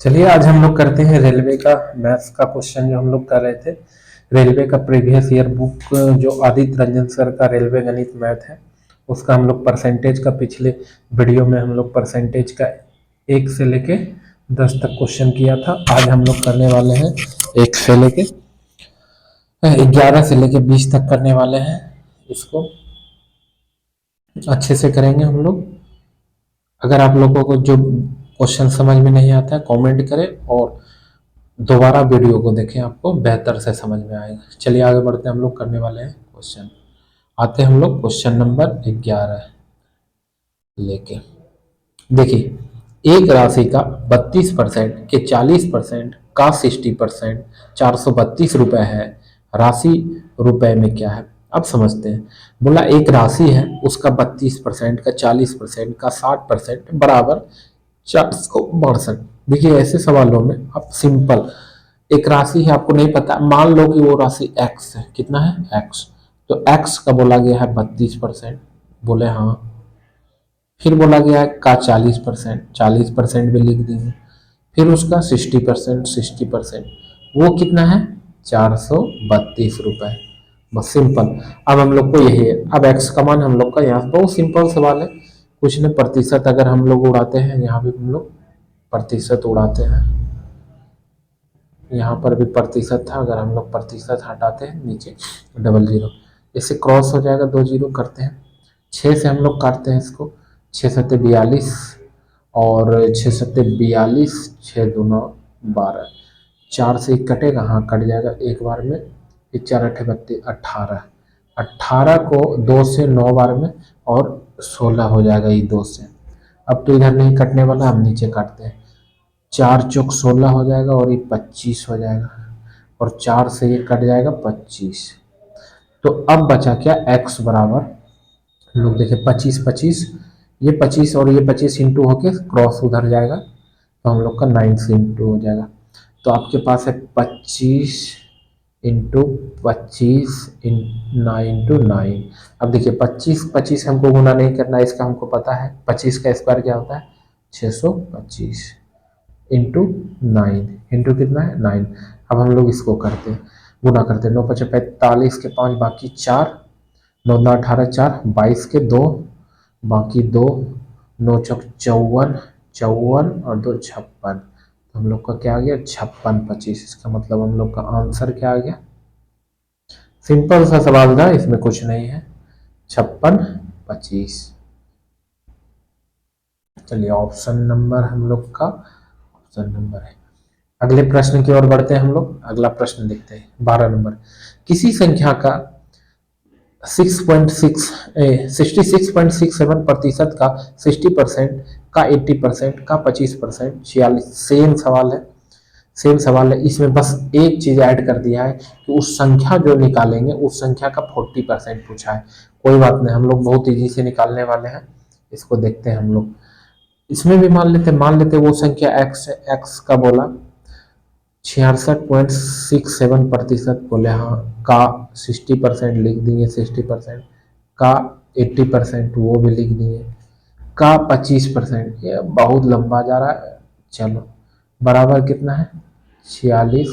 चलिए आज हम लोग करते हैं रेलवे का मैथ्स का क्वेश्चन जो हम लोग कर रहे थे। रेलवे का प्रीवियस ईयर बुक जो आदित्य रंजन सर का रेलवे गणित मैथ है उसका हम लोग परसेंटेज का पिछले वीडियो में हम लोग परसेंटेज का 1 से लेके 10 तक क्वेश्चन किया था। आज हम लोग करने वाले हैं 1 से लेके 11 से लेके 20 तक करने वाले हैं। इसको अच्छे से करेंगे हम लोग। अगर आप लोगों को जो क्वेश्चन समझ में नहीं आता है कमेंट करें और दोबारा वीडियो को देखें, आपको बेहतर से समझ में आएगा। चलिए आगे बढ़ते हैं, हम लोग करने वाले हैं क्वेश्चन। आते हैं हम लोग क्वेश्चन नंबर 11 लेके। देखिए, एक राशि का 32% के 40% का 60% 432 रुपए है। राशि रुपए में क्या है? अब समझते हैं। बोला एक राशि है, उसका 32% का 40% का 60% बराबर 462। देखिए ऐसे सवालों में आप सिंपल, एक राशि है आपको नहीं पता, मान लो कि वो राशि x है। कितना है? x। तो x का बोला गया है 32%, बोले हाँ। फिर बोला गया है का 40%, 40% भी लिख देंगे। फिर उसका 60%, 60%, वो कितना है? 432 रुपए। बस सिंपल। अब हम लोग को यही है, अब x का मान हम लोग का यहाँ बहुत सिंपल सवाल है। कुछ नहीं, प्रतिशत अगर हम लोग उड़ाते हैं, यहाँ भी हम लोग प्रतिशत उड़ाते हैं। यहाँ पर भी प्रतिशत था, अगर हम लोग प्रतिशत हटाते हैं नीचे डबल जीरो, इससे क्रॉस हो जाएगा, 2 जीरो करते हैं। 6 से हम लोग काटते हैं इसको, 6 सत्ते 42 और 6 सत्ते 42, 6 दूना 12। 4 से एक कटेगा, हाँ कट जाएगा एक बार में। फिर 4 अठे 32, 18। 18 को 2 से 9 बार में और 16 हो जाएगा ये 2 से। अब तो इधर नहीं कटने वाला, हम नीचे काटते हैं। 4 चौक 16 हो जाएगा और ये 25 हो जाएगा, और 4 से ये कट जाएगा 25। तो अब बचा क्या? x बराबर, लोग देखें 25 25, ये 25 और ये 25 इंटू होके क्रॉस उधर जाएगा, तो हम लोग का 9 से इंटू हो जाएगा। तो आपके पास है 25 इंटू 25 इंटू 9। अब देखिए 25 25 हमको गुना नहीं करना है, इसका हमको पता है 25 का स्क्वायर क्या होता है? 625 इंटू 9, इंटू कितना है? 9। अब हम लोग इसको करते हैं, गुना करते हैं। 9 पचे 45 के 5 बाकी 4, 9 9 18 4 22 के 2 बाकी 2, 9 चौक 54, 54 और 2 56। तो हम लोग का क्या आ गया? 56 25। इसका मतलब हम लोग का आंसर क्या आ गया? सिंपल सा सवाल था, इसमें कुछ नहीं है, 56 25। चलिए ऑप्शन नंबर हम लोग का ऑप्शन नंबर है। अगले प्रश्न की ओर बढ़ते हैं हम लोग। अगला प्रश्न देखते हैं 12 नंबर। किसी संख्या का 66.67% का 60% का 80% का 25%, 46। सेम सवाल है, सेम सवाल है। इसमें बस एक चीज ऐड कर दिया है कि उस संख्या जो निकालेंगे उस संख्या का 40% पूछा है। कोई बात नहीं, हम लोग बहुत इजी से निकालने वाले हैं। इसको देखते हैं हम लोग। इसमें भी मान लेते वो संख्या x है। x का बोला 66.67%, बोले हाँ। का 60% लिख दिए, 60% का 80% वो भी लिख दिए, का 25%। ये बहुत लंबा जा रहा है। चलो बराबर कितना है? 46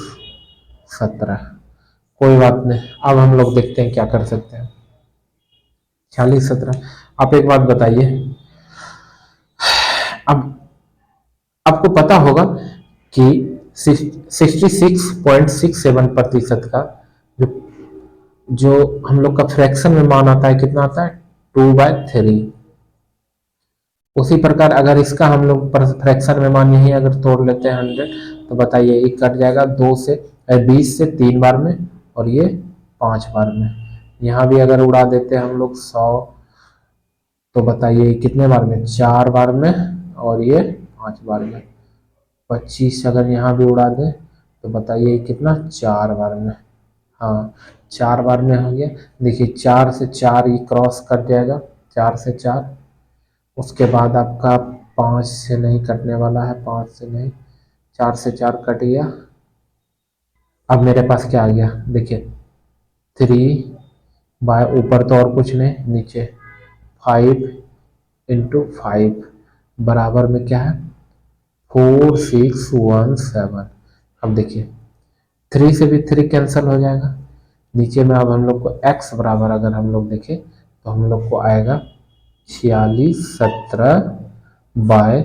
17। कोई बात नहीं, अब हम लोग देखते हैं क्या कर सकते हैं। 46 17। आप एक बात बताइए, अब आपको पता होगा कि 66.67% का जो जो हम लोग का फ्रैक्शन में मान आता है, कितना आता है? 2/3। उसी प्रकार अगर इसका हम लोग फ्रैक्शन में मान यही अगर तोड़ लेते हैं 100, तो बताइए ये कट जाएगा 2 से 20 से 3 बार में, और ये 5 बार में। यहाँ भी अगर उड़ा देते हैं हम लोग 100, तो बताइए कितने बार में? 4 बार में, और ये 5 बार में। 25 अगर यहाँ भी उड़ा दें तो बताइए कितना? 4 बार में। हाँ 4 बार में हो गया। देखिए 4 से 4 ये क्रॉस कट जाएगा, 4 से 4। उसके बाद आपका 5 से नहीं कटने वाला है, 5 से नहीं, 4 से 4 कट गया। अब मेरे पास क्या आ गया? देखिए 3 बाय ऊपर तो और कुछ नहीं, नीचे 5 इंटू 5 बराबर में क्या है? 4617। अब देखिए 3 से भी 3 कैंसिल हो जाएगा। नीचे में अब हम लोग को x बराबर अगर हम लोग देखें तो हम लोग को आएगा 4617 बाय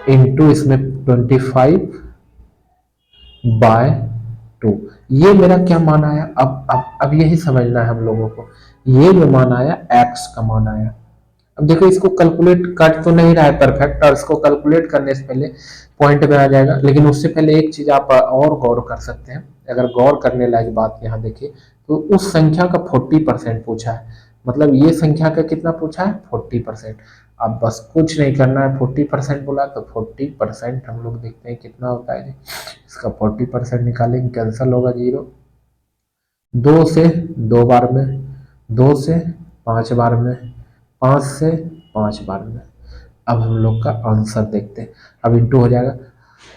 इंटू इसमें 25 बाय 2। ये मेरा क्या मान आया? अब यही समझना है हम लोगों को। ये जो मान आया x का मान आया। अब देखो इसको कैलकुलेट कट तो नहीं रहा है परफेक्ट, और इसको कैलकुलेट करने से पहले पॉइंट में आ जाएगा। लेकिन उससे पहले एक चीज आप और गौर कर सकते हैं। अगर गौर करने लायक बात यहाँ देखिए तो उस संख्या का 40% पूछा है, मतलब ये संख्या का कितना पूछा है? 40%। अब बस कुछ नहीं करना है, 40% बोला तो 40% हम लोग देखते हैं कितना होता है। इसका 40% निकालेंगे, कैंसिल होगा 0। 2 से 2 बार में, 2 से 5 बार में, 5 से 5 बार में। अब हम लोग का आंसर देखते हैं। अब इंटू हो जाएगा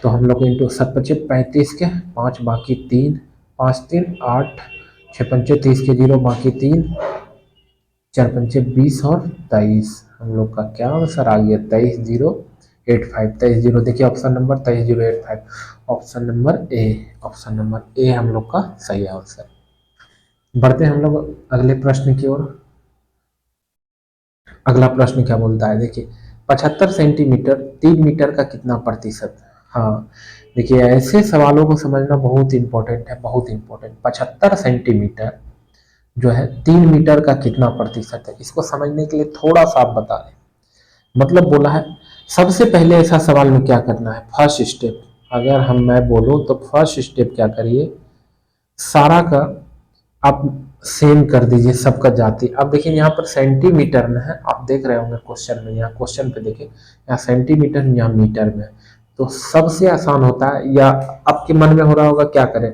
तो हम लोग को इंटू 7 पच्चे 35 के 5 बाकी 3, 5 3 8, 6 पंचे 30 के 0 बाकी 3, 4 पंचे 20 और 23। हम लोग का क्या आंसर आ गया? 23085। 230 देखिए option number 23085, option number A. Option number A हम लोग का सही आंसर। बढ़ते हैं हम लोग अगले प्रश्न की ओर। अगला प्रश्न क्या बोलता है देखिए, 75 सेंटीमीटर 3 मीटर का कितना प्रतिशत? हाँ देखिए ऐसे सवालों को समझना बहुत इंपॉर्टेंट है, बहुत इंपॉर्टेंट। 75 सेंटीमीटर जो है 3 मीटर का कितना प्रतिशत है, इसको समझने के लिए थोड़ा सा आप बता दें। मतलब बोला है सबसे पहले ऐसा सवाल में क्या करना है, फर्स्ट स्टेप अगर मैं बोलूं तो फर्स्ट स्टेप क्या करिए, सारा का आप सेम कर दीजिए, सबका जाति। अब देखिए यहाँ पर सेंटीमीटर में है, आप देख रहे होंगे क्वेश्चन में, यहाँ क्वेश्चन पे देखिए यहाँ सेंटीमीटर यहाँ मीटर में, तो सबसे आसान होता है, या आपके मन में हो रहा होगा क्या करें,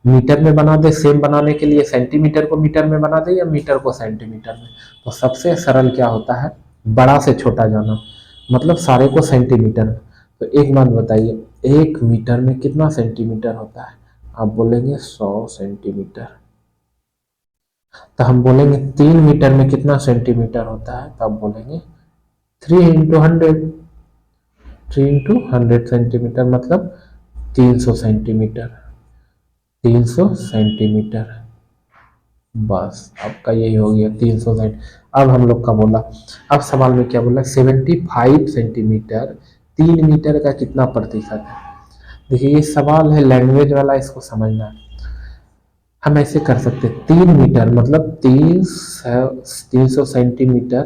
मीटर में बना दे, सेम बनाने के लिए सेंटीमीटर को मीटर में बना दे या मीटर को सेंटीमीटर में। तो सबसे सरल क्या होता है, बड़ा से छोटा जाना, मतलब सारे को सेंटीमीटर में। तो एक बात बताइए, 1 मीटर में कितना सेंटीमीटर होता है? आप बोलेंगे 100 सेंटीमीटर। तो हम बोलेंगे 3 मीटर में कितना सेंटीमीटर होता है? तो आप बोलेंगे 3 इंटू 100, 3 इंटू 100 सेंटीमीटर, मतलब 300 सेंटीमीटर, 300 सेंटीमीटर। बस आपका यही हो गया 300 सेंट। अब हम लोग का बोला, अब सवाल में क्या बोला, 75 सेंटीमीटर 3 मीटर का कितना प्रतिशत है? देखिए ये सवाल है लैंग्वेज वाला, इसको समझना है। हम ऐसे कर सकते हैं, 3 मीटर मतलब 300 सेंटीमीटर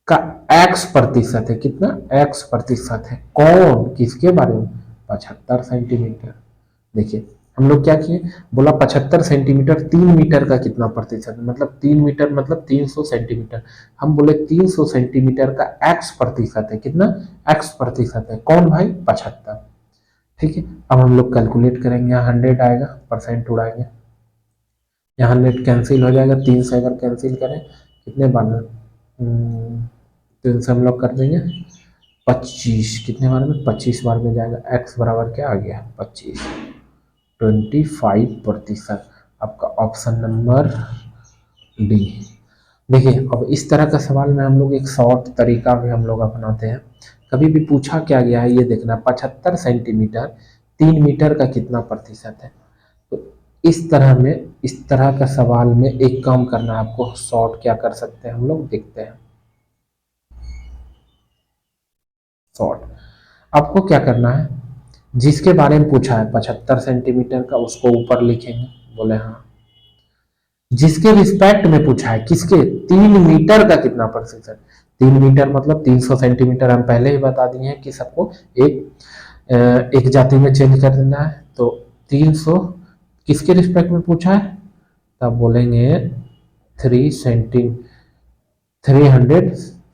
का x प्रतिशत है, कितना x प्रतिशत है, कौन किसके बारे में? 75 सेंटीमीटर। देखिए हम लोग क्या किए, बोला 75 सेंटीमीटर 3 मीटर का कितना प्रतिशत है, मतलब 3 मीटर मतलब 300 सेंटीमीटर। हम बोले 300 सेंटीमीटर का x प्रतिशत है, कितना x प्रतिशत है, कौन भाई? 75। ठीक है, अब हम लोग कैलकुलेट करेंगे, यहाँ 100 आएगा, परसेंट उड़ाएंगे, यहाँ 100 कैंसिल हो जाएगा, 3 से अगर कैंसिल करें कितने बार में, 3 से हम लोग कर देंगे 25, कितने बार में? 25 बार में जाएगा। x बराबर क्या आ गया? 25, 25%। आपका ऑप्शन नंबर डी। देखिए अब इस तरह का सवाल में हम लोग एक शॉर्ट तरीका भी हम लोग अपनाते हैं। कभी भी पूछा क्या गया है ये देखना, 75 सेंटीमीटर 3 मीटर का कितना प्रतिशत है। तो इस तरह में, इस तरह का सवाल में एक काम करना है आपको, शॉर्ट क्या कर सकते हैं हम लोग देखते हैं। शॉर्ट आपको क्या करना है, जिसके बारे में पूछा है 75 सेंटीमीटर का, उसको ऊपर लिखेंगे, बोले हाँ। जिसके रिस्पेक्ट में पूछा है, किसके? 3 मीटर का कितना प्रतिशत? 3 मीटर मतलब 300 सेंटीमीटर, हम पहले ही बता दिए हैं कि सबको एक जाति में चेंज कर देना है। तो 300 किसके रिस्पेक्ट में पूछा है? तब बोलेंगे 300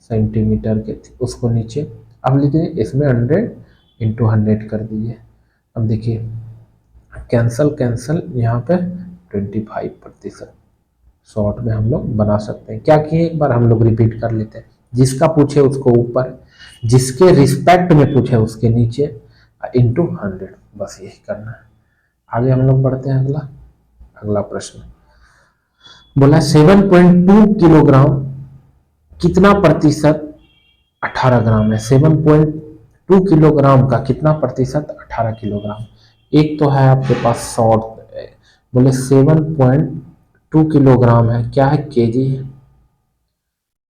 सेंटीमीटर के, उसको नीचे अब लिखिए, इसमें 100 इंटू 100 कर दीजिए। अब देखिए कैंसल कैंसल, यहाँ पे 25%। शॉर्ट में हम लोग बना सकते हैं। क्या किए, एक बार हम लोग रिपीट कर लेते हैं, जिसका पूछे उसको ऊपर, जिसके रिस्पेक्ट में पूछे उसके नीचे, इंटू 100, बस यही करना है। आगे हम लोग बढ़ते हैं। अगला अगला प्रश्न बोला 7.2 किलोग्राम कितना प्रतिशत 18 ग्राम है? किलोग्राम का कितना प्रतिशत, 18 किलोग्राम। एक तो है आपके पास शॉर्ट, बोले 7.2 किलोग्राम है, क्या है, केजी है।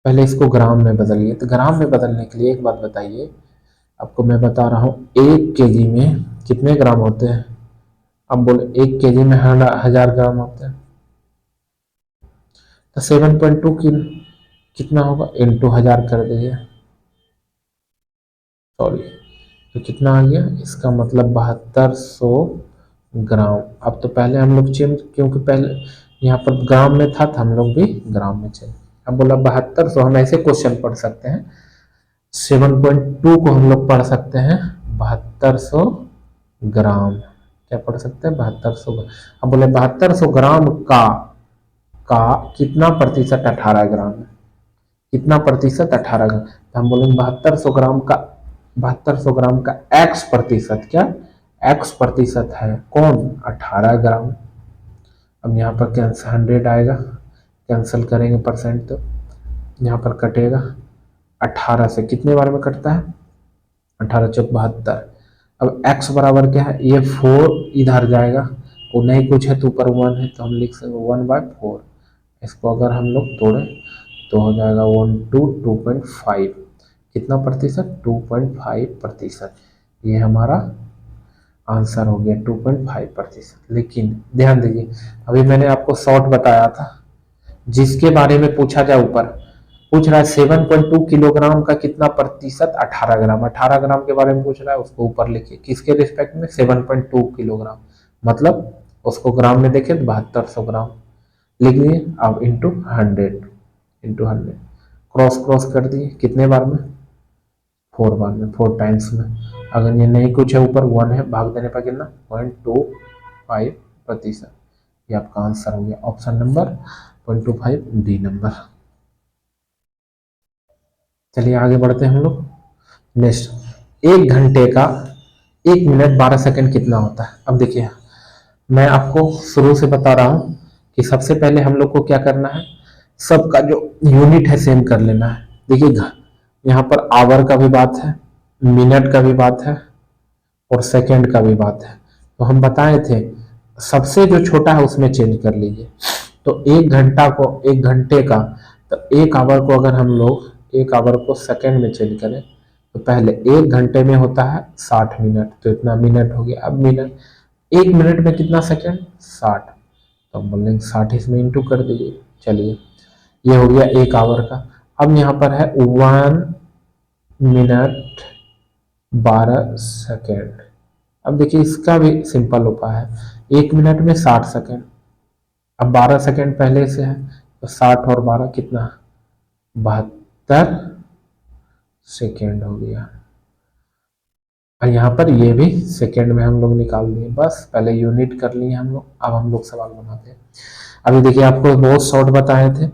पहले इसको ग्राम में बदलिए, तो ग्राम में बदलने के लिए एक बात बताइए, आपको मैं बता रहा हूँ 1 केजी में कितने ग्राम होते हैं। अब बोले 1 केजी में 1000 ग्राम होते हैं, तो 7.2 कितना होगा, इंटू 1000 कर दीजिए, सॉरी, तो कितना आ गया, इसका मतलब 7200 ग्राम। अब तो पहले हम लोग चेंज, क्योंकि पहले यहाँ पर ग्राम में था तो हम लोग भी ग्राम में चेंज। अब बोला 7200, हम ऐसे क्वेश्चन पढ़ सकते हैं, 7.2 को हम लोग पढ़ सकते हैं 7200 ग्राम, क्या पढ़ सकते हैं, 7200। अब बोले 7200 ग्राम का कितना प्रतिशत 18 ग्राम है, कितना प्रतिशत 18 ग्राम, तो हम बोलेंगे 7200 ग्राम का एक्स प्रतिशत, क्या एक्स प्रतिशत है, कौन, 18 ग्राम। अब यहाँ पर कैंसिल 100 आएगा, कैंसिल करेंगे परसेंट तो यहाँ पर कटेगा, 18 से कितने बार में कटता है, 18 चौक 72। अब x बराबर क्या है, ये 4 इधर जाएगा, वो नहीं कुछ है तो ऊपर 1 है, तो हम लिख सकते 1/4। इसको अगर हम लोग तोड़े तो हो जाएगा 1 to 2.5, कितना प्रतिशत, 2.5%। ये हमारा आंसर हो गया 2.5%। लेकिन ध्यान दीजिए, अभी मैंने आपको शॉर्ट बताया था, जिसके बारे में पूछा जाए ऊपर, पूछ रहा है 7.2 किलोग्राम का कितना प्रतिशत, 18 ग्राम, 18 ग्राम के बारे में पूछ रहा है, उसको ऊपर लिखिए, किसके रिस्पेक्ट में, 7.2 किलोग्राम, मतलब उसको ग्राम में देखें तो 7200 ग्राम लिख दिए। अब इंटू 100 क्रॉस क्रॉस कर दिए, कितने बार में, 4 बार में, 4 टाइम्स में। अगर ये नहीं कुछ है ऊपर 1 है, भाग देने पर कितना, 0.25%। ये आपका आंसर हो गया, ऑप्शन नंबर 0.25, डी नंबर। चलिए आगे बढ़ते हैं हम लोग। नेक्स्ट, 1 घंटे का 1 मिनट 12 सेकंड कितना होता है। अब देखिए, मैं आपको शुरू से बता रहा हूं कि सबसे पहले हम लोग को क्या करना है, सबका जो यूनिट है सेम कर लेना है। देखिए यहाँ पर आवर का भी बात है, मिनट का भी बात है, और सेकंड का भी बात है। तो हम बताए थे सबसे जो छोटा है उसमें चेंज कर लीजिए। तो 1 घंटे का, तो 1 आवर को अगर हम लोग 1 आवर को सेकंड में चेंज करें, तो पहले 1 घंटे में होता है 60 मिनट, तो इतना मिनट हो गया। अब मिनट, 1 मिनट में कितना सेकंड, 60, तो हम बोलेंगे 60 इसमें इंटू कर दीजिए। चलिए, ये हो गया 1 आवर का। अब यहाँ पर है 1 मिनट 12 सेकेंड। अब देखिए इसका भी सिंपल उपाय है, 1 मिनट में 60 सेकेंड, अब 12 सेकेंड पहले से है, तो 60 और 12 कितना, 72 सेकेंड हो गया। और यहाँ पर ये भी सेकेंड में हम लोग निकाल दिए, बस पहले यूनिट कर लिए हम लोग। अब हम लोग सवाल बनाते हैं। अभी देखिए आपको बहुत शॉर्ट बताए थे।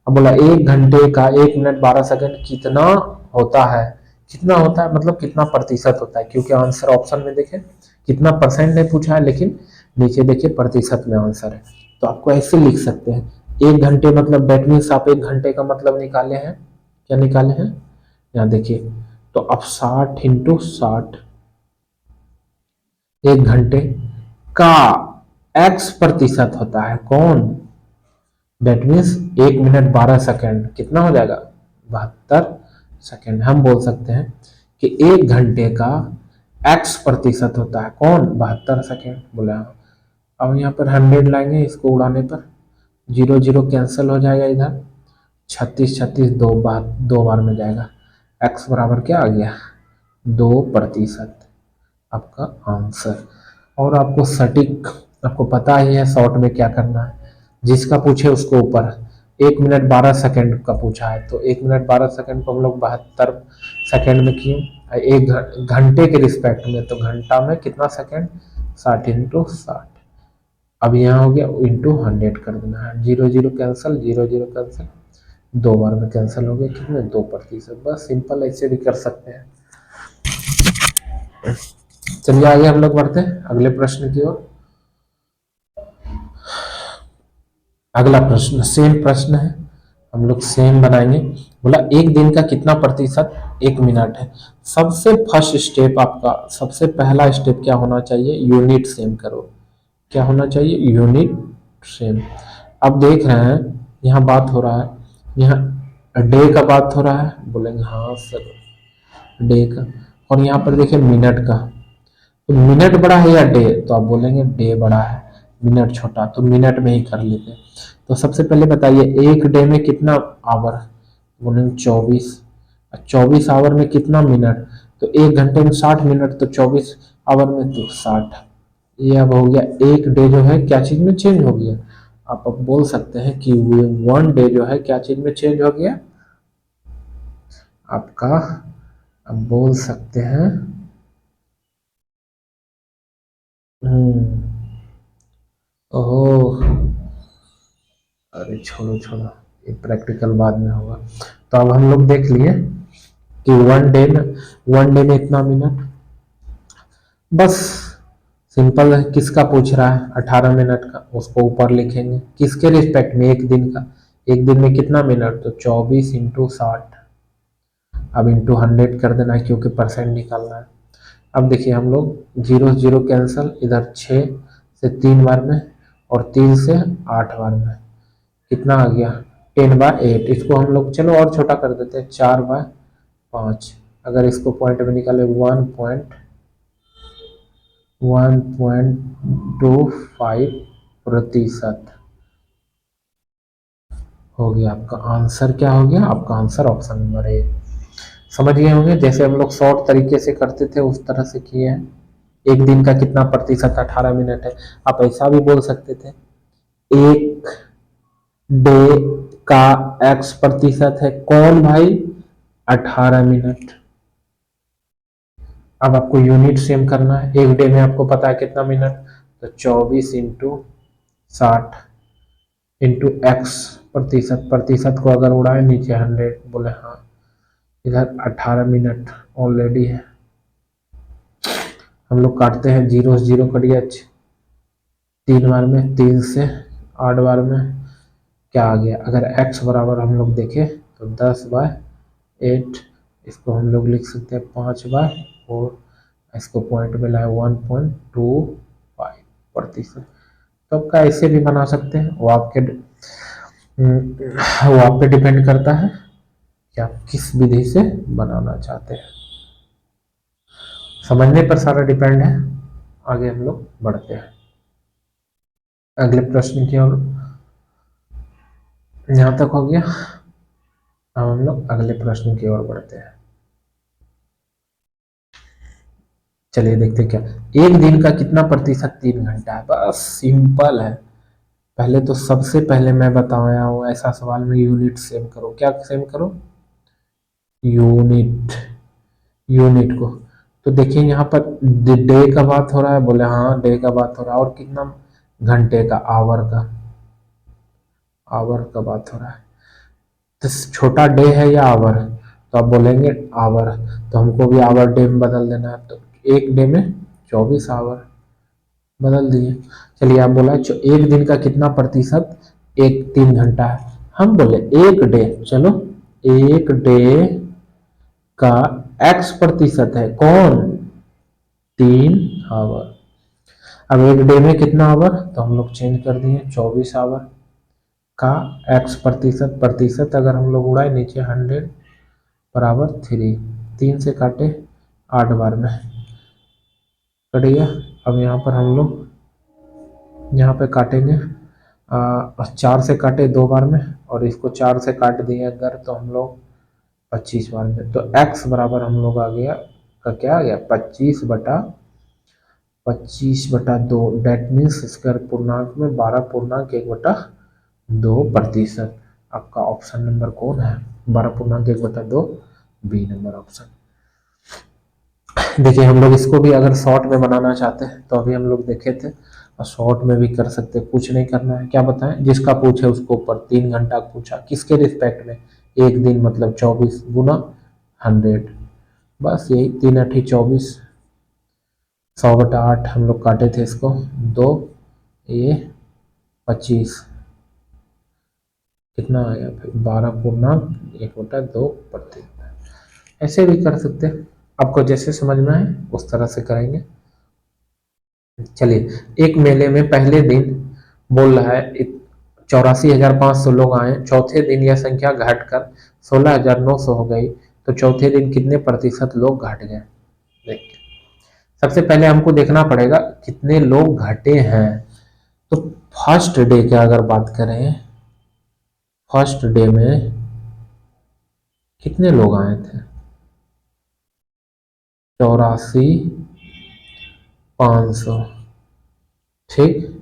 अब बोला 1 घंटे का 1 मिनट 12 सेकेंड कितना होता है, कितना होता है मतलब कितना प्रतिशत होता है, क्योंकि आंसर ऑप्शन में देखें कितना परसेंट नहीं पूछा है, लेकिन नीचे देखिए प्रतिशत में आंसर है। तो आपको ऐसे लिख सकते हैं, 1 घंटे मतलब दैट मीन्स आप 1 घंटे का मतलब निकाले हैं, क्या निकाले हैं, यहाँ देखिए, तो अब 60 इंटू 60, 1 घंटे का x प्रतिशत होता है, कौन, दैट मीन्स 1 मिनट 12 सेकेंड कितना हो जाएगा, 72 सेकेंड। हम बोल सकते हैं कि 1 घंटे का x प्रतिशत होता है, कौन, 72 सेकेंड, बोले हाँ। अब यहाँ पर 100 लाएंगे, इसको उड़ाने पर 0 0 कैंसिल हो जाएगा, इधर 36 36 दो बार में जाएगा, x बराबर क्या आ गया, 2%, आपका आंसर। और आपको सटीक, आपको पता ही है शॉर्ट में क्या करना है, जिसका पूछे उसको ऊपर। 1 मिनट 12 सेकेंड का पूछा है, तो 1 मिनट 12 सेकेंड को हम लोग 72 सेकेंड में किए, 1 घंटे के रिस्पेक्ट में, तो घंटा में कितना सेकेंड, 60 इंटू 60। अब यहाँ हो गया इंटू 100 कर देना है, 0 0 कैंसिल, 0 0 कैंसिल, 2 बार में कैंसिल हो गया, कितने, 2%। बस सिंपल ऐसे भी कर सकते हैं। चलिए आगे हम लोग बढ़ते हैं अगले प्रश्न की ओर। अगला प्रश्न सेम प्रश्न है, हम लोग सेम बनाएंगे। बोला एक दिन का कितना प्रतिशत 1 मिनट है। सबसे फर्स्ट स्टेप आपका, सबसे पहला स्टेप क्या होना चाहिए, यूनिट सेम करो। क्या होना चाहिए, यूनिट सेम। अब देख रहे हैं यहाँ बात हो रहा है, यहाँ डे का बात हो रहा है, बोलेंगे हाँ सर डे का। और यहाँ पर देखिए मिनट का, तो मिनट बड़ा है या डे, तो आप बोलेंगे डे बड़ा है, मिनट छोटा, तो मिनट में ही कर लेते हैं। तो सबसे पहले बताइए एक डे में कितना आवर, बोलेंगे 24। 24 आवर में कितना मिनट, तो 1 घंटे में 60 मिनट, तो 24 आवर में तो 60। ये अब हो गया एक डे जो है क्या चीज में चेंज हो गया। आप अब बोल सकते हैं कि 1 डे जो है क्या चीज में चेंज हो गया आपका, अब बोल सकते हैं ओह, अरे छोड़ो छोड़ो, ये प्रैक्टिकल बाद में होगा। तो अब हम लोग देख लिए कि 1 डे में इतना मिनट, बस सिंपल है। किसका पूछ रहा है, 18 मिनट का, उसको ऊपर लिखेंगे। किसके रिस्पेक्ट में, एक दिन का, एक दिन में कितना मिनट, तो 24 × 60। अब इंटू 100 कर देना है क्योंकि परसेंट निकालना है। अब देखिए हम लोग जीरो जीरो कैंसल, इधर 6 से 3 बार में और 3 से 8 बार में, कितना आ गया 10/8। इसको हम लोग चलो और छोटा कर देते हैं, 4/5। अगर इसको पॉइंट में निकाले 1.25% हो गया। आपका आंसर क्या हो गया, आपका आंसर ऑप्शन नंबर ए। समझ गए होंगे, जैसे हम लोग शॉर्ट तरीके से करते थे उस तरह से किए हैं। एक दिन का कितना प्रतिशत 18 मिनट है, आप ऐसा भी बोल सकते थे, एक डे का x प्रतिशत है कौन भाई, 18 मिनट। अब आपको यूनिट सेम करना है, एक डे में आपको पता है कितना मिनट, तो 24 × 60 इंटू एक्स प्रतिशत, प्रतिशत को अगर उड़ाए नीचे 100, बोले हाँ, इधर 18 मिनट ऑलरेडी है। हम लोग काटते हैं, जीरो से जीरो कट गया, 3 बार में, 3 से 8 बार में, क्या आ गया, अगर x बराबर हम लोग देखें तो 10/8। इसको हम लोग लिख सकते हैं 5/4, इसको पॉइंट में लाए 1.25% तो आपका ऐसे भी बना सकते हैं, वो आप पे डिपेंड करता है कि आप किस विधि से बनाना चाहते हैं। समझने पर सारा डिपेंड है। आगे हम लोग बढ़ते हैं अगले प्रश्न की ओर। यहाँ तक हो गया, अब हम लोग अगले प्रश्न की ओर बढ़ते हैं। चलिए देखते क्या, एक दिन का कितना प्रतिशत 3 घंटा है, बस सिंपल है। पहले तो सबसे पहले मैं बताया हूँ ऐसा सवाल में यूनिट सेम करो। क्या सेम करो, यूनिट, यूनिट को। तो देखिए यहाँ पर डे का बात हो रहा है, बोले हाँ डे का बात हो रहा है, और कितना घंटे का, आवर का, आवर का बात हो रहा है। तो छोटा डे है या आवर है, तो आप बोलेंगे आवर, तो हमको भी आवर डे में बदल देना है, तो एक डे में 24 आवर बदल दिए। चलिए आप बोला एक दिन का कितना प्रतिशत, एक 3 घंटा है, हम बोले एक डे, चलो एक डे का x प्रतिशत है कौन, 3 आवर। अब एक डे में कितना आवर, तो हम लोग चेंज कर दिए 24 आवर का x प्रतिशत, प्रतिशत अगर हम लोग उड़ाए नीचे 100 बराबर 3, 3 से काटे 8 बार में कट गया। अब यहाँ पर हम लोग यहाँ पे काटेंगे, 4 से काटे 2 बार में, और इसको 4 से काट दिए अगर तो हम लोग 25 बार में, तो x बराबर हम लोग आ गया का क्या आ गया, 25/2। डेट मीन्स स्क्वायर पूर्णांक में 12.1/2%। आपका ऑप्शन नंबर कौन है, 12.1/2, बी नंबर ऑप्शन। देखिए हम लोग इसको भी अगर शॉर्ट में बनाना चाहते हैं तो अभी हम लोग देखे थे, और शॉर्ट में भी कर सकते हैं, कुछ नहीं करना है। क्या बताएं, जिसका पूछे उसको ऊपर 3 घंटा पूछा, किसके रिस्पेक्ट में, एक दिन मतलब 24 × 100, बस यही 3×8 = 24, 100/8 हम लोग काटे थे इसको, 2 ये 25, कितना आया फिर 12.1/2%। ऐसे भी कर सकते हैं, आपको जैसे समझ में आए उस तरह से करेंगे। चलिए, एक मेले में पहले दिन बोल रहा है 84,500 लोग आए, चौथे दिन यह संख्या घटकर 16,900 हो गई, तो चौथे दिन कितने प्रतिशत लोग घट गए? देखिए, सबसे पहले हमको देखना पड़ेगा कितने लोग घटे हैं। तो फर्स्ट डे की अगर बात करें, फर्स्ट डे में कितने लोग आए थे? 84,500। ठीक,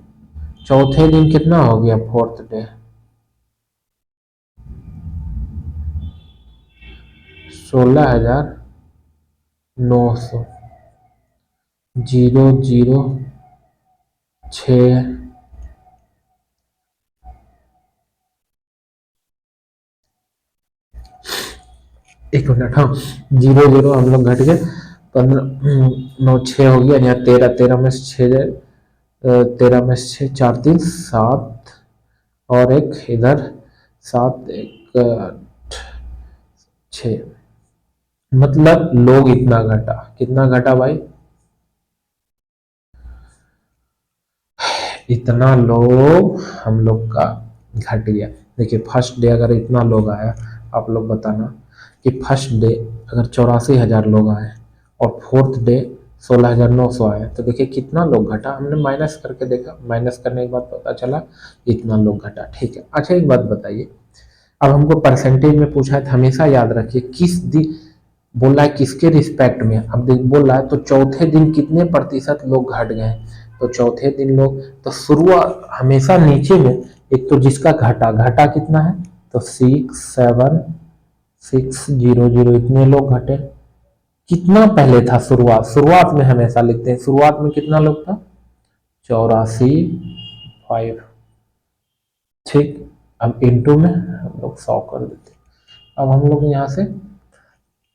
चौथे दिन कितना हो गया? Fourth day 16,900, 006। एक मिनट, हाँ, 0 0 हम लोग घट गए, 15 9 6 हो गया, यहाँ 13, 13 में से 6 जाए, 13 में से 6, 4 3 7, और एक इधर 7 1 6, मतलब लोग इतना घटा। कितना घटा भाई? इतना लोग हम लोग का घट गया। देखिए, फर्स्ट डे अगर इतना लोग आया, आप लोग बताना कि फर्स्ट डे अगर 84,000 लोग आए और फोर्थ डे 16,900 आए, तो देखिए कितना लोग घटा। हमने माइनस करके देखा, माइनस करने के बाद पता चला इतना लोग घटा। ठीक है, अच्छा एक बात बताइए, अब हमको परसेंटेज में पूछा है तो हमेशा याद रखिए किस दिन बोल रहा है, किसके रिस्पेक्ट में। अब देख बोल रहा है तो चौथे दिन कितने प्रतिशत लोग घट गए, तो चौथे दिन लोग, तो शुरुआत हमेशा नीचे में, एक तो जिसका घटा, घटा कितना है, तो 67600, इतने लोग घटे। कितना पहले था शुरुआत? शुरुआत में हमेशा लिखते हैं, शुरुआत में कितना लोग था? 84,500। ठीक, अब इंटू में हम लोग 100 कर देते। अब हम लोग यहाँ से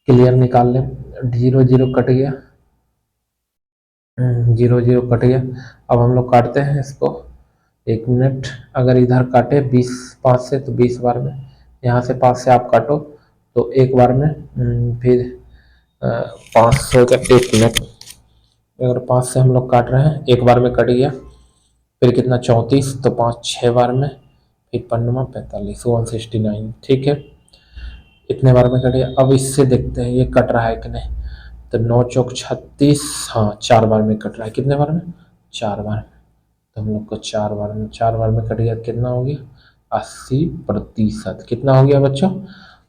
क्लियर निकाल लें, 0 0 कट गया, 0 0 कट गया। अब हम लोग काटते हैं इसको, 1 मिनट। अगर इधर काटे 20 5 से, तो 20 बार में, यहाँ से 5 से आप काटो तो एक बार में, फिर 500 का 1 मिनट, अगर 5 से हम लोग काट रहे हैं, एक बार में कट गया, फिर कितना 34, तो 5 6 बार में, फिर 5 45, 169। ठीक है, इतने बार में कट गया। अब इससे देखते हैं ये कट रहा है कि नहीं, तो 9 चौक 36, हाँ 4 बार में कट रहा है। कितने बार में? 4 बार में। तो हम लोग को 4 बार में, 4 बार में कट गया, कितना हो गया? 80%। कितना हो गया बच्चों?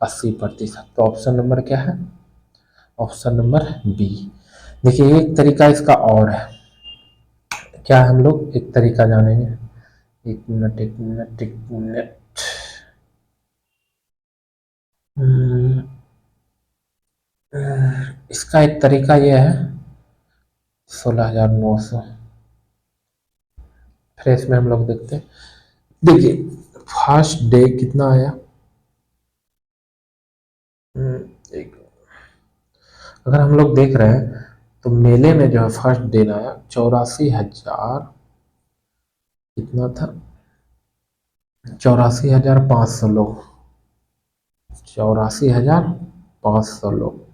80%। तो ऑप्शन नंबर क्या है? Option number B. देखिए, एक तरीका इसका और है, क्या हम लोग एक तरीका जानेंगे। 1 मिनट, 1 मिनट, 1 मिनट। इसका एक तरीका यह है, 16,900, फिर इसमें हम लोग देखते हैं। देखिए, फर्स्ट डे कितना आया, एक, अगर हम लोग देख रहे हैं तो मेले में जो है फर्स्ट डे आया 84,000, कितना था? 84,500 लोग, 84,500 लोग,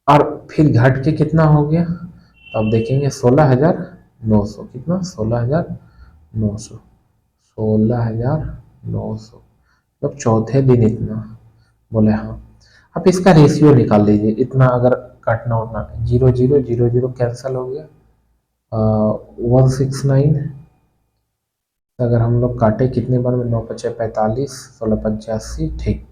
और फिर घट के कितना हो गया, तो अब देखेंगे 16,900। कितना? 16,900, 16,900, मतलब चौथे दिन इतना। बोले हाँ। अब इसका रेशियो निकाल लीजिए, इतना अगर काटना उतना, 0 0 0 0 कैंसिल हो गया, 169। अगर हम लोग काटे कितने बार में, 9 5 45, 16 85, ठीक,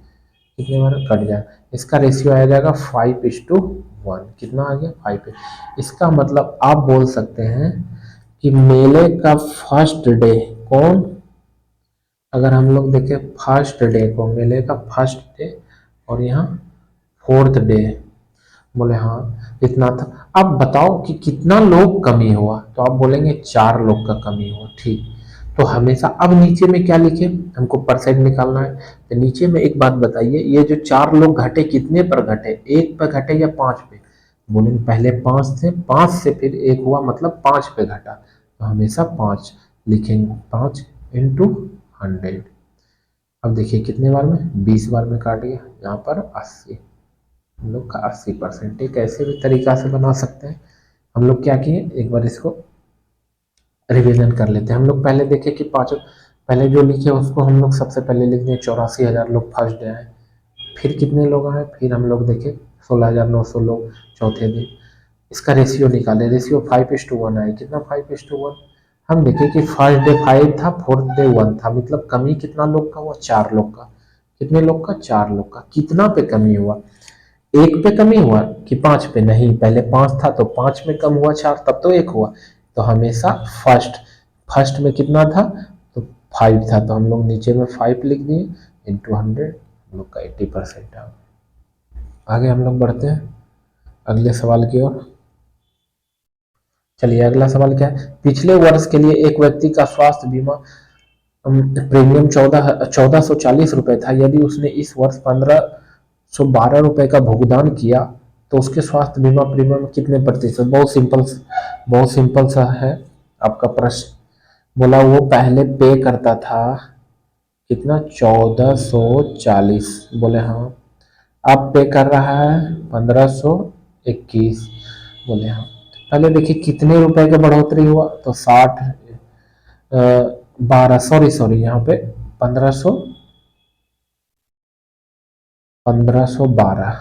कितने बार कट जाए, इसका रेशियो आ जाएगा 5:1। कितना आ गया? 5। इसका मतलब आप बोल सकते हैं कि मेले का फर्स्ट डे कौन, अगर हम लोग देखें फर्स्ट डे को, मेले का फर्स्ट डे, और यहाँ फोर्थ डे, बोले हाँ इतना था। अब बताओ कि कितना लोग कमी हुआ, तो आप बोलेंगे 4 लोग का कमी हुआ। ठीक, तो हमेशा अब नीचे में क्या लिखे, हमको परसेंट निकालना है, तो नीचे में एक बात बताइए, ये जो 4 लोग घटे कितने पर घटे, 1 पर घटे या 5 पे? बोले पहले 5 थे, 5 से फिर 1 हुआ, मतलब 5 पे घटा, तो हमेशा 5 लिखेंगे, 5 × 100। अब देखिए कितने बार में, 20 बार में काट गया, यहाँ पर 80, हम लोग का 80%। एक ऐसे भी तरीका से बना सकते हैं। हम लोग क्या किए, एक बार इसको रिवीजन कर लेते हैं। हम लोग पहले देखे कि पाँचों, पहले जो लिखे उसको हम लोग सबसे पहले लिख दें 84,000 लोग फर्स्ट डे आए। फिर कितने लोग आए, फिर हम लोग देखे 16,900 लोग चौथे दिन। इसका रेशियो निकाले, रेशियो 5:1 आए। कितना 5:1? हम देखे कि फर्स्ट डे 5 था, फोर्थ डे 1 था, मतलब कमी कितना लोग का हुआ, 4 लोग का। कितने लोग का, 4 लोग का। कितना पे कमी हुआ, 1 पे कमी हुआ कि 5 पे? नहीं, पहले 5 था तो 5 में कम हुआ 4, तब तो 1 हुआ। तो हमेशा फर्स्ट, फर्स्ट में कितना था, तो 5 था, तो हम लोग नीचे में 5 लिख दिए इंटू 100, हम लोग का 80% है। आगे हम लोग बढ़ते हैं अगले सवाल की ओर। चलिए अगला सवाल क्या है, पिछले वर्ष के लिए एक व्यक्ति का स्वास्थ्य बीमा प्रीमियम 1440 रुपए था। यदि उसने इस वर्ष 1512 रुपए का भुगतान किया तो उसके स्वास्थ्य बीमा प्रीमियम कितने प्रतिशत? बहुत सिंपल सा है आपका प्रश्न। बोला वो पहले पे करता था कितना, 1440। बोले हाँ। अब पे कर रहा है 1521। बोले हाँ। पहले देखिए कितने रुपए का बढ़ोतरी हुआ, तो 12, सॉरी यहाँ पे 1512।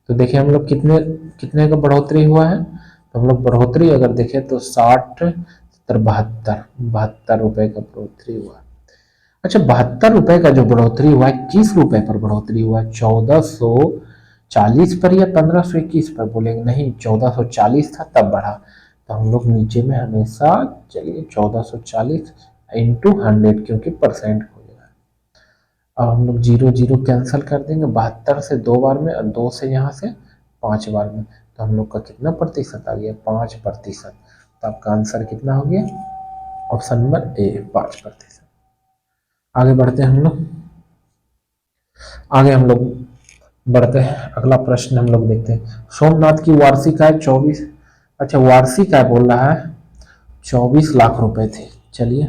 तो देखिए हम लोग कितने कितने का बढ़ोतरी हुआ है, तो हम लोग बढ़ोतरी अगर देखें तो 60, 70, 72 रुपए का बढ़ोतरी हुआ। अच्छा, 72 रुपए का जो बढ़ोतरी हुआ है, किस रुपए पर बढ़ोतरी हुआ है, 1440 पर या 1521 पर? बोलेंगे नहीं, 1440 था तब बढ़ा। तो हम लोग नीचे में हमेशा, चलिए 1440 इंटू 100, क्योंकि परसेंट हो जाएगा। अब हम लोग जीरो जीरो कैंसिल कर देंगे, 72 से 2 बार में और 2 से यहाँ से 5 बार में, तो हम लोग का कितना प्रतिशत आ गया, 5%। तो आपका आंसर कितना हो गया, ऑप्शन नंबर ए, 5%। आगे बढ़ते हैं हम लोग, आगे हम लोग बढ़ते हैं। अगला प्रश्न हम लोग देखते हैं, सोमनाथ की वार्षिक आय 24, अच्छा वार्षिक आय बोल रहा है 24 लाख रुपए थी। चलिए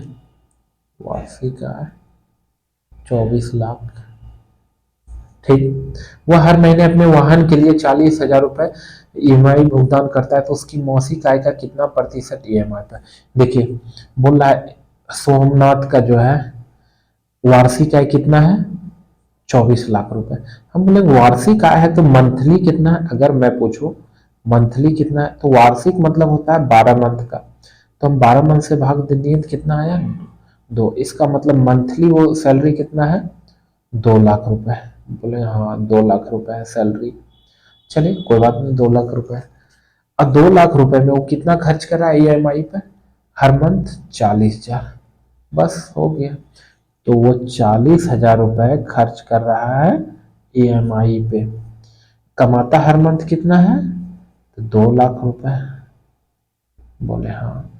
वार्षिक आय 24 लाख, ठीक। वह हर महीने अपने वाहन के लिए 40,000 रुपए ईएमआई भुगतान करता है, तो उसकी मासिक आय का कितना प्रतिशत ईएमआई पर? देखिए बोल रहा है सोमनाथ का जो है वार्षिक आय कितना है, 24 लाख रुपए। हम बोले वार्षिक आय है तो मंथली कितना है, अगर मैं पूछूं मंथली कितना है, तो वार्षिक मतलब होता है 12 मंथ का। तो हम 12 मंथ से भाग देंगे तो कितना आया, 2। इसका मतलब मंथली वो सैलरी कितना है, 2 लाख रुपए। बोले हाँ 2 लाख रुपए है सैलरी। चलिए कोई बात नहीं, 2 लाख रुपए। अब 2 लाख रुपए में वो कितना खर्च कर रहा है ईएमआई पे, हर मंथ 40,000, बस हो गया। तो वो 40,000 रुपए खर्च कर रहा है ईएमआई पे। कमाता हर मंथ कितना है, तो 2 लाख रुपए। बोले हाँ।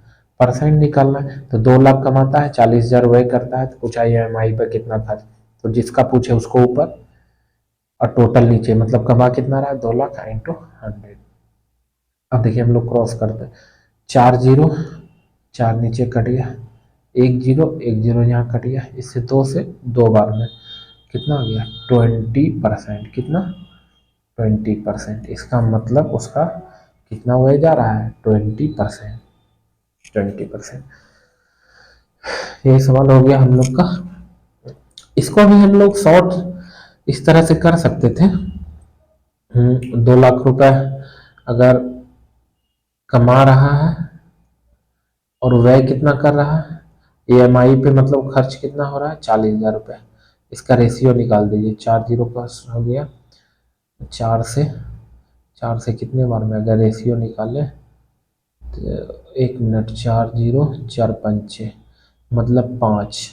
परसेंट निकालना है, तो 2 लाख कमाता है, 40,000 वह करता है, तो पूछा ईएमआई पर कितना खर्च, तो जिसका पूछे उसको ऊपर और टोटल नीचे, मतलब कमा कितना रहा है, 2 लाख इंटू 100। अब देखिए हम लोग क्रॉस करते हैं, 4 जीरो, 4 नीचे कट गया, 1 जीरो, 1 जीरो यहाँ कट गया, इससे 2 से 2 बार में कितना हो गया, 20%। कितना, 20%। इसका मतलब उसका कितना हुए जा रहा है, 20%। 20%। यही सवाल हो गया हम लोग का। इसको भी हम लोग शॉर्ट इस तरह से कर सकते थे, 2 लाख रुपए अगर कमा रहा है और व्यय कितना कर रहा है ईएमआई पे, मतलब खर्च कितना हो रहा है, 40,000 रुपये। इसका रेशियो निकाल दीजिए, 4 जीरो प्लस हो गया 4 से, 4 से कितने बार में अगर रेशियो निकालें, तो 1 मिनट, 4 जीरो 4 पंचे, मतलब 5।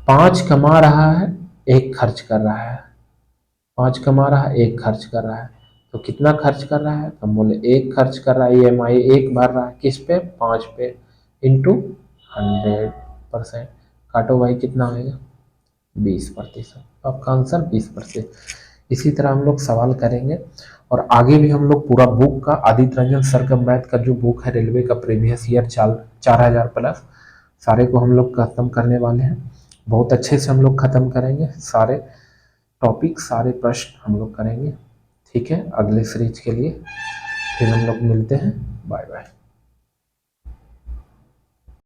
5 कमा रहा है, 1 खर्च कर रहा है, 5 कमा रहा है, 1 खर्च कर रहा है। तो कितना खर्च कर रहा है, तो हम बोले 1 खर्च कर रहा है, ईएमआई 1 भर रहा है, किस पे, 5 पे, इंटू 100%। काटो भाई कितना आएगा, 20%। आपका आंसर 20%। इसी तरह हम लोग सवाल करेंगे और आगे भी हम लोग पूरा बुक का, आदित्य रंजन सर का मैथ का जो बुक है रेलवे का प्रीवियस ईयर 4,000 प्लस, सारे को हम लोग खत्म करने वाले हैं। बहुत अच्छे से हम लोग ख़त्म करेंगे, सारे टॉपिक सारे प्रश्न हम लोग करेंगे। ठीक है, अगले सीरीज के लिए फिर हम लोग मिलते हैं। Bye bye.